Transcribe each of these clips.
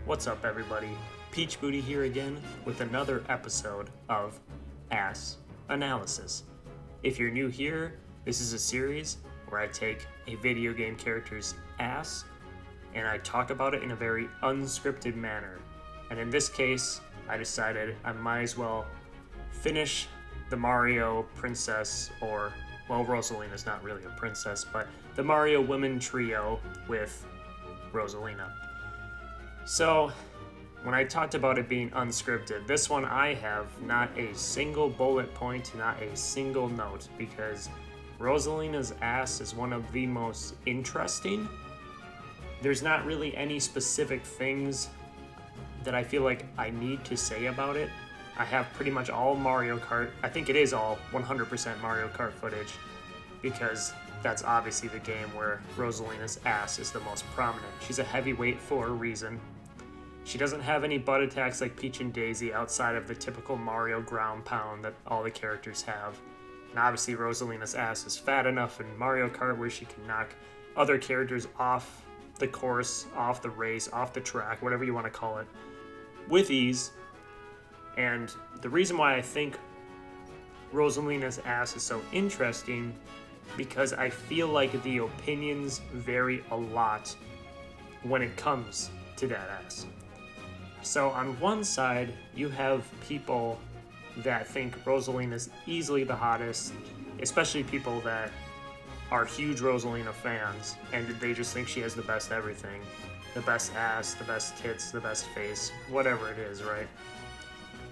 What's up, everybody? Peach Booty here again with another episode of ASS Analysis. If you're new here, this is a series where I take a video game character's ass and I talk about it in a very unscripted manner. And in this case, I decided I might as well finish the Mario princess, or, well, Rosalina's not really a princess, but the Mario women trio with Rosalina. So, when I talked about it being unscripted, this one I have not a single bullet point, not a single note, because Rosalina's ass is one of the most interesting. There's not really any specific things that I feel like I need to say about it. I have pretty much all Mario Kart, I think it is all 100% Mario Kart footage, because that's obviously the game where Rosalina's ass is the most prominent. She's a heavyweight for a reason. She doesn't have any butt attacks like Peach and Daisy outside of the typical Mario ground pound that all the characters have. And obviously Rosalina's ass is fat enough in Mario Kart where she can knock other characters off the course, off the race, off the track, whatever you want to call it, with ease. And the reason why I think Rosalina's ass is so interesting, because I feel like the opinions vary a lot when it comes to that ass. So on one side, you have people that think Rosalina's easily the hottest, especially people that are huge Rosalina fans, and they just think she has the best everything. The best ass, the best tits, the best face, whatever it is, right?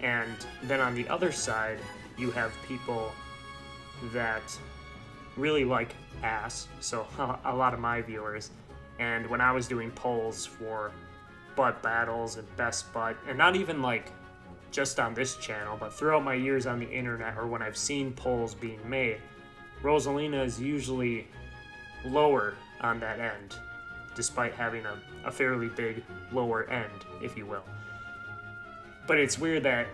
And then on the other side, you have people that really like ass, so a lot of my viewers. And when I was doing polls for butt battles and best butt, and not even like just on this channel, but throughout my years on the internet or when I've seen polls being made, Rosalina is usually lower on that end, despite having a fairly big lower end, if you will. But it's weird that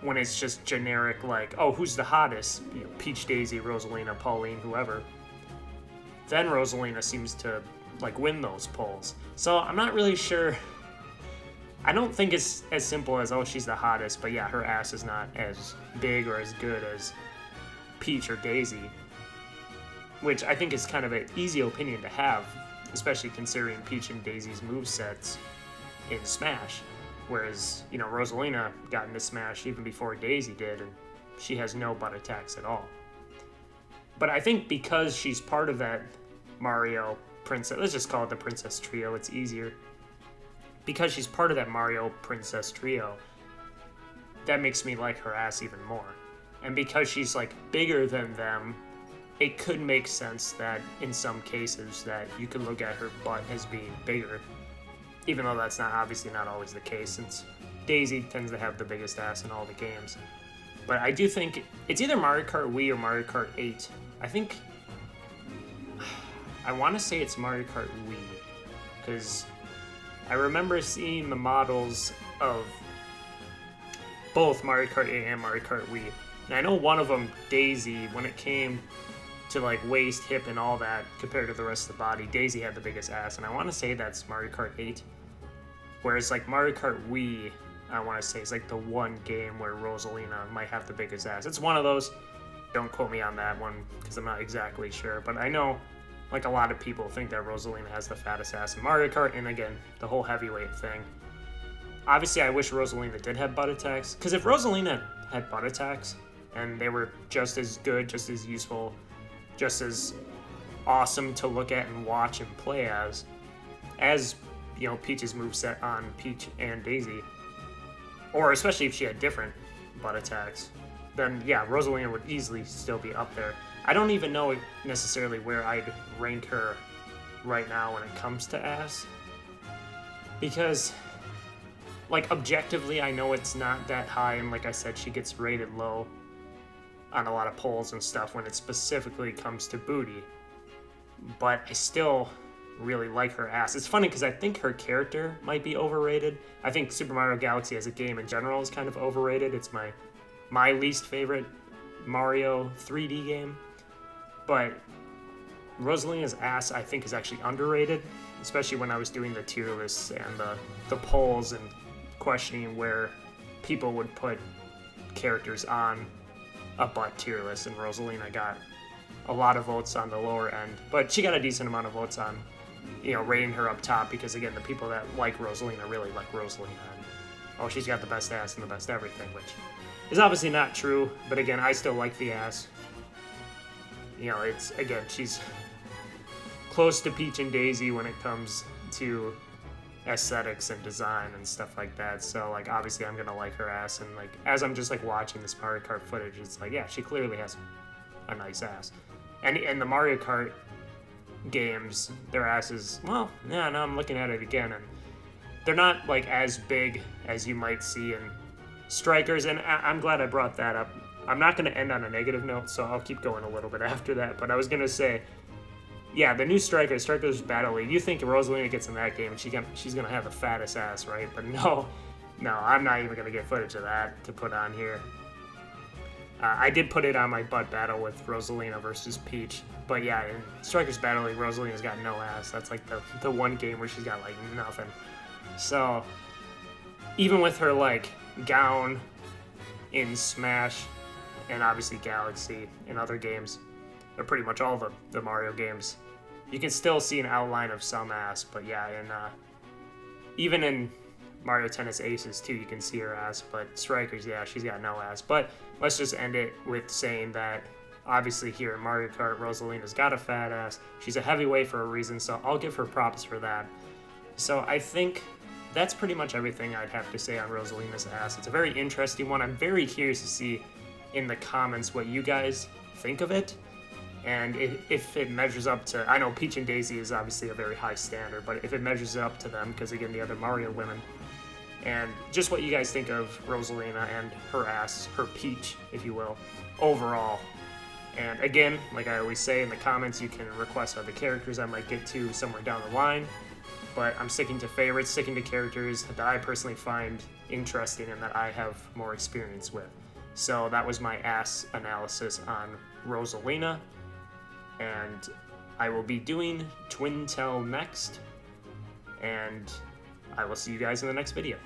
when it's just generic, like, oh, who's the hottest? You know, Peach, Daisy, Rosalina, Pauline, whoever. Then Rosalina seems to like win those polls. So I'm not really sure. I don't think it's as simple as, oh, she's the hottest, but yeah, her ass is not as big or as good as Peach or Daisy, which I think is kind of an easy opinion to have, especially considering Peach and Daisy's movesets in Smash. Whereas, you know, Rosalina got into Smash even before Daisy did, and she has no butt attacks at all. But I think because she's part of that Mario princess, let's just call it the princess trio, it's easier. Because she's part of that Mario princess trio, that makes me like her ass even more. And because she's like bigger than them, it could make sense that in some cases that you could look at her butt as being bigger. Even though that's obviously not always the case, since Daisy tends to have the biggest ass in all the games. But I do think it's either Mario Kart Wii or Mario Kart 8. I want to say it's Mario Kart Wii, because I remember seeing the models of both Mario Kart 8 and Mario Kart Wii. And I know one of them, Daisy, when it came to like waist, hip, and all that, compared to the rest of the body, Daisy had the biggest ass, and I want to say that's Mario Kart 8. Whereas like Mario Kart Wii, I want to say is like the one game where Rosalina might have the biggest ass. It's one of those. Don't quote me on that one, because I'm not exactly sure, but I know like a lot of people think that Rosalina has the fattest ass in Mario Kart, and again, the whole heavyweight thing. Obviously, I wish Rosalina did have butt attacks, because if Rosalina had butt attacks, and they were just as good, just as useful, just as awesome to look at and watch and play as, you know, Peach's moveset on Peach and Daisy, or especially if she had different butt attacks, then yeah, Rosalina would easily still be up there. I don't even know necessarily where I'd rank her right now when it comes to ass, because like objectively I know it's not that high, and like I said, she gets rated low on a lot of polls and stuff when it specifically comes to booty, but I still really like her ass. It's funny because I think her character might be overrated. I think Super Mario Galaxy as a game in general is kind of overrated. It's my least favorite Mario 3D game, but Rosalina's ass I think is actually underrated, especially when I was doing the tier lists and the polls and questioning where people would put characters on a butt tier list, and Rosalina got a lot of votes on the lower end, but she got a decent amount of votes on, rating her up top, because again, the people that like Rosalina really like Rosalina, and she's got the best ass and the best everything, which is obviously not true, but again, I still like the ass. She's close to Peach and Daisy when it comes to aesthetics and design and stuff like that, so like obviously I'm gonna like her ass, and like as I'm just like watching this Mario Kart footage, it's like, yeah, she clearly has a nice ass. And in the Mario Kart games, their asses, well, yeah, now I'm looking at it again, and they're not like as big as you might see in Strikers, and I'm glad I brought that up. I'm not going to end on a negative note, so I'll keep going a little bit after that, but I was going to say, yeah, the new Strikers Battle League, you think Rosalina gets in that game, and she's going to have the fattest ass, right? But no, I'm not even going to get footage of that to put on here. I did put it on my butt battle with Rosalina versus Peach, but yeah, in Strikers Battle League, Rosalina's got no ass. That's like the one game where she's got like nothing. So even with her like gown in Smash and obviously Galaxy and other games, or pretty much all the Mario games, you can still see an outline of some ass. But yeah, and even in Mario Tennis Aces too, you can see her ass. But Strikers, yeah, she's got no ass. But let's just end it with saying that obviously here in Mario Kart, Rosalina's got a fat ass. She's a heavyweight for a reason, so I'll give her props for that. So I think that's pretty much everything I'd have to say on Rosalina's ass. It's a very interesting one. I'm very curious to see in the comments what you guys think of it, and if it measures up to, I know Peach and Daisy is obviously a very high standard, but if it measures up to them, because again, the other Mario women, and just what you guys think of Rosalina and her ass, her Peach, if you will, overall. And again, like I always say in the comments, you can request other characters I might get to somewhere down the line, but I'm sticking to favorites, sticking to characters that I personally find interesting and that I have more experience with. So that was my ass analysis on Rosalina, and I will be doing Twin Tail next, and I will see you guys in the next video.